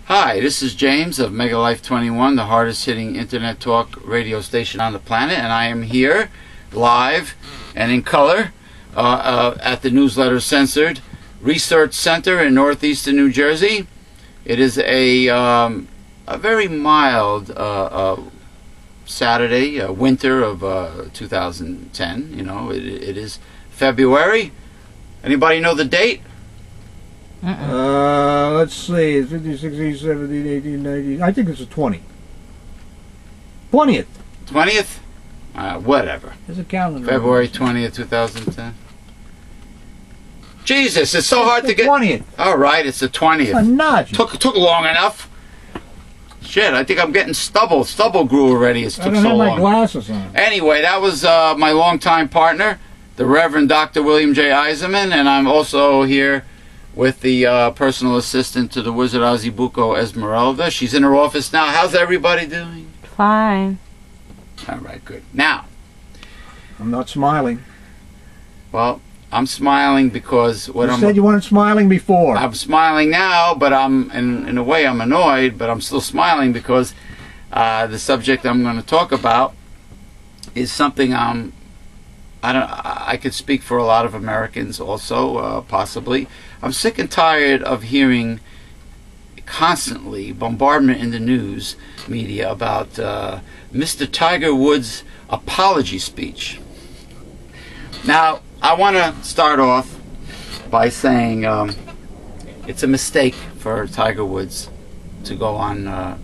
Hi, this is James of Megalife21, the hardest hitting internet talk radio station on the planet, and I am here live and in color at the Newsletter Censored Research Center in northeastern New Jersey. It is a very mild Saturday, winter of 2010. You know, it is February. Anybody know the date? Let's see, 50, 60, 70, 18, 19, I think it's the 20th. 20th. 20th? Whatever. There's a calendar. February 20th, 2010. Jesus, it's so hard to get... 20th. Alright, it's the 20th. A notch. Took long enough. Shit, I think I'm getting stubble. Stubble grew already. It took so long. I don't have my glasses on. Anyway, that was my longtime partner, the Reverend Dr. William J. Eisenman, and I'm also here with the personal assistant to the Wizard Azibuko, Esmeralda. She's in her office now. How's everybody doing? Fine. All right, good. Now, I'm not smiling. well, I'm smiling because what You said you weren't smiling before. I'm smiling now, but I'm in a way I'm annoyed, but I'm still smiling because the subject I'm going to talk about is something I could speak for a lot of Americans also, possibly. I'm sick and tired of hearing constantly bombardment in the news media about Mr. Tiger Woods' apology speech. Now, I want to start off by saying it's a mistake for Tiger Woods to go on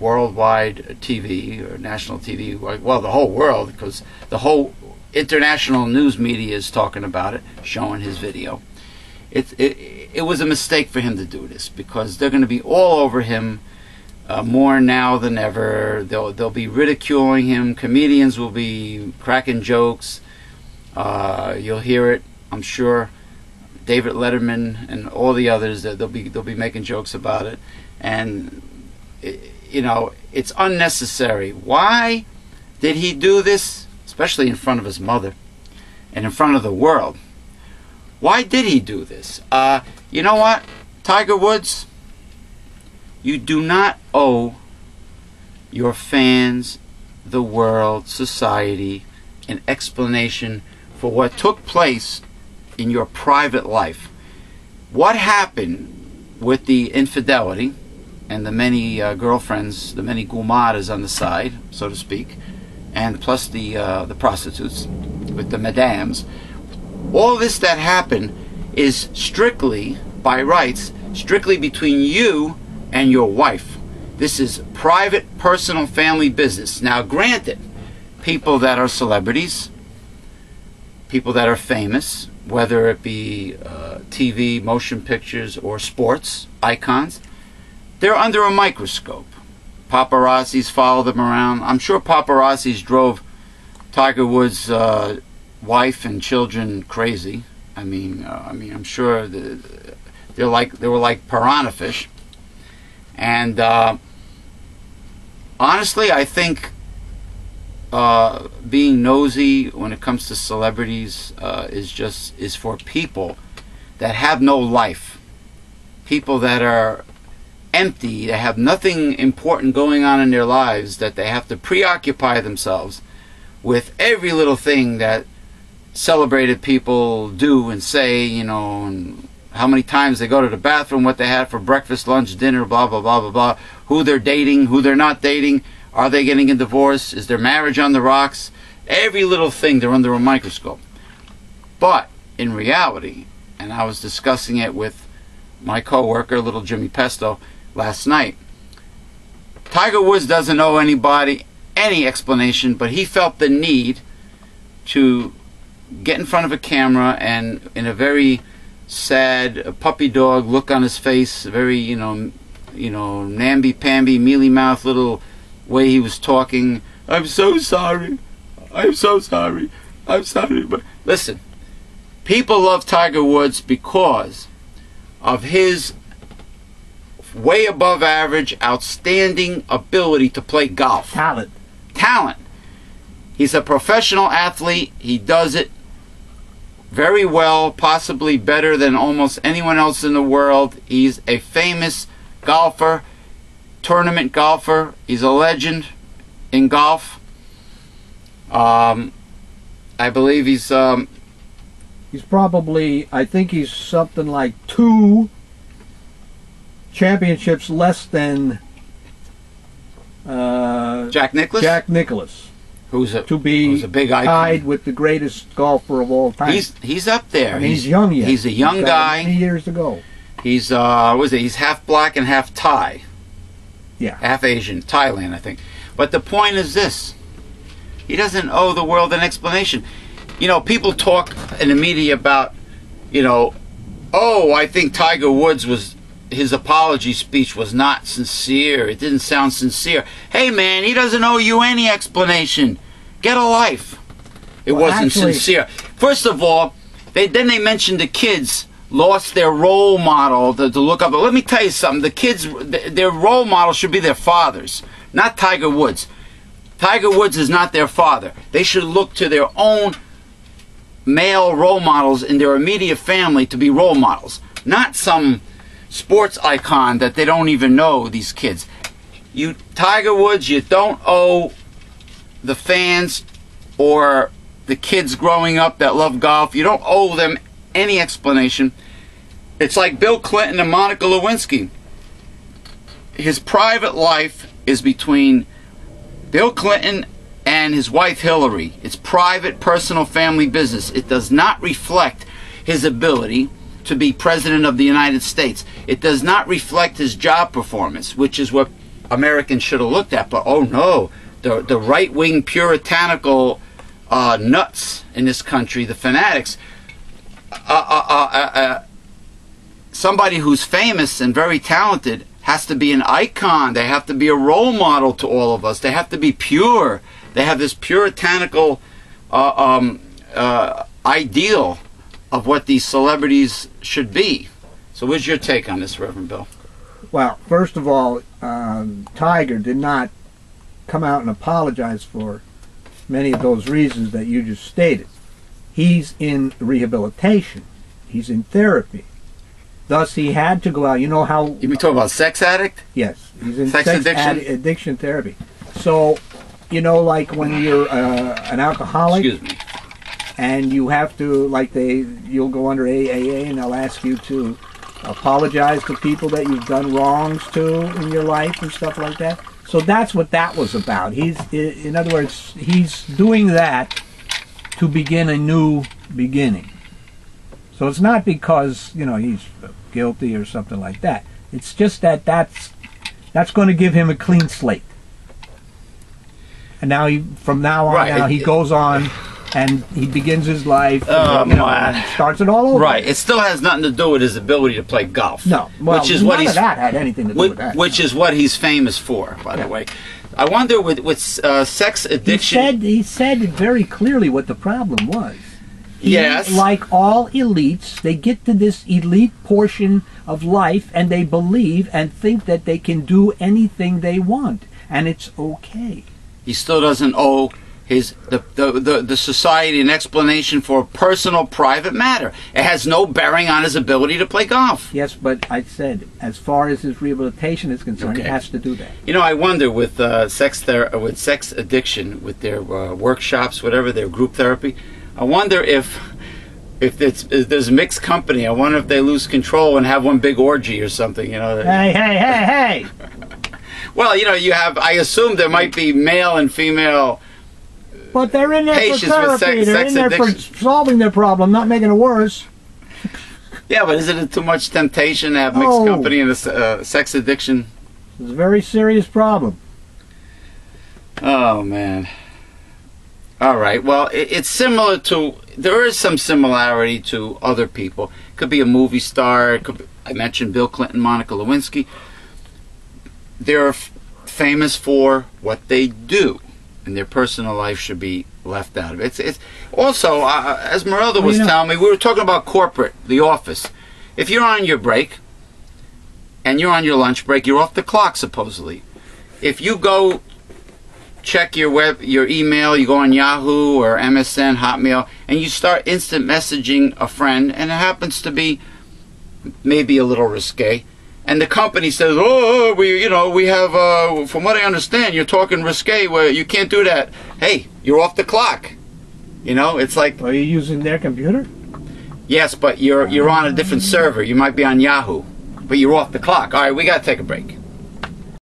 worldwide TV or national TV, well, the whole world, because the whole international news media is talking about it, showing his video. It was a mistake for him to do this because they're going to be all over him more now than ever. They'll be ridiculing him. Comedians will be cracking jokes. You'll hear it, I'm sure. David Letterman and all the others, they'll be making jokes about it, and you know, it's unnecessary. Why did he do this? Especially in front of his mother and in front of the world. Why did he do this? You know what, Tiger Woods? You do not owe your fans, the world, society, an explanation for what took place in your private life. What happened with the infidelity and the many girlfriends, the many gumaras on the side, so to speak, and plus the prostitutes with the madams. All this that happened is strictly, by rights, strictly between you and your wife. This is private, personal, family business. Now, granted, people that are celebrities, people that are famous, whether it be TV, motion pictures, or sports icons, they're under a microscope. Paparazzis follow them around. I'm sure paparazzis drove Tiger Woods' wife and children crazy. I mean, I'm sure they were like piranha fish. And honestly, I think being nosy when it comes to celebrities is for people that have no life, people that are empty, that have nothing important going on in their lives, that they have to preoccupy themselves with every little thing that celebrated people do and say, you know, and how many times they go to the bathroom, what they had for breakfast, lunch, dinner, blah, blah, blah, blah, blah, who they're dating, who they're not dating, are they getting a divorce, is their marriage on the rocks, every little thing, they're under a microscope. But in reality, and I was discussing it with my co-worker, little Jimmy Pesto, last night, Tiger Woods doesn't owe anybody any explanation, but he felt the need to get in front of a camera and in a very sad puppy dog look on his face, very, you know, namby-pamby, mealy-mouthed little way he was talking. I'm so sorry. I'm so sorry. I'm sorry. But listen, people love Tiger Woods because of his way above average, outstanding ability to play golf. Talent. He's a professional athlete. He does it very well, possibly better than almost anyone else in the world. He's a famous golfer. tournament golfer. He's a legend in golf. I believe he's probably, I think he's something like 2 championships less than Jack Nicklaus. Jack Nicklaus, who's a big icon, tied with the greatest golfer of all time. He's up there. I mean, he's young yet. He's a young guy. Many years to go. He's he's half black and half Thai. Yeah. Half Asian, Thailand, I think. But the point is this: he doesn't owe the world an explanation. You know, people talk in the media about, you know, oh, I think Tiger Woods his apology speech was not sincere. It didn't sound sincere. Hey, man, he doesn't owe you any explanation. Get a life. It wasn't sincere. First of all, they mentioned the kids lost their role model to look up. But let me tell you something. The kids, their role model should be their fathers, not Tiger Woods. Tiger Woods is not their father. They should look to their own male role models in their immediate family to be role models, not some sports icon that they don't even know, these kids. You, Tiger Woods, you don't owe the fans or the kids growing up that love golf, you don't owe them any explanation. It's like Bill Clinton and Monica Lewinsky. His private life is between Bill Clinton and his wife Hillary. It's private, personal, family business. It does not reflect his ability to be president of the United States. It does not reflect his job performance, which is what Americans should have looked at. But oh no, the right-wing puritanical nuts in this country, the fanatics, somebody who's famous and very talented has to be an icon. They have to be a role model to all of us. They have to be pure. They have this puritanical ideal of what these celebrities should be. So what's your take on this, Reverend Bill? Well, first of all, Tiger did not come out and apologize for many of those reasons that you just stated. He's in rehabilitation. He's in therapy. Thus, he had to go out. You know how... You mean talking about sex addict? Yes. He's in sex addiction? Addiction therapy. So, you know, like when you're an alcoholic... Excuse me. And you have to, like you'll go under AAA and they'll ask you to apologize to people that you've done wrongs to in your life and stuff like that. So that's what that was about. In other words, he's doing that to begin a new beginning. So it's not because, you know, he's guilty or something like that. It's just that's going to give him a clean slate. And now from now on, he goes on and he begins his life, and starts it all over. Right. It still has nothing to do with his ability to play golf. No. Well, none of that had anything to do with that. Which is what he's famous for, by the way. I wonder with sex addiction... He said very clearly what the problem was. Yes. Like all elites, they get to this elite portion of life and they believe and think that they can do anything they want. And it's okay. He still doesn't owe the society an explanation for a personal, private matter. It has no bearing on his ability to play golf. Yes, but I said, as far as his rehabilitation is concerned, he has to do that. You know, I wonder with sex addiction, with their workshops, whatever, their group therapy, I wonder if there's mixed company. I wonder if they lose control and have one big orgy or something. You know. Hey! Well, you know, I assume there might be male and female. But they're in there for therapy. They're in there for solving their problem, not making it worse. Yeah, but isn't it too much temptation to have mixed company in a sex addiction? It's a very serious problem. Oh, man. All right. Well, it's similar to... There is some similarity to other people. Could be a movie star. I mentioned Bill Clinton, Monica Lewinsky. They're famous for what they do, and their personal life should be left out of it. It's also, as Merelda was telling me, we were talking about corporate, the office. If you're on your break, and you're on your lunch break, you're off the clock, supposedly. If you go check your email, you go on Yahoo or MSN, Hotmail, and you start instant messaging a friend, and it happens to be maybe a little risque, and the company says, "Oh, we have, from what I understand, you're talking risque where you can't do that." Hey, you're off the clock. It's like, Are you using their computer? yes, but you're on a different server. You might be on Yahoo, but you're off the clock. All right, we got to take a break.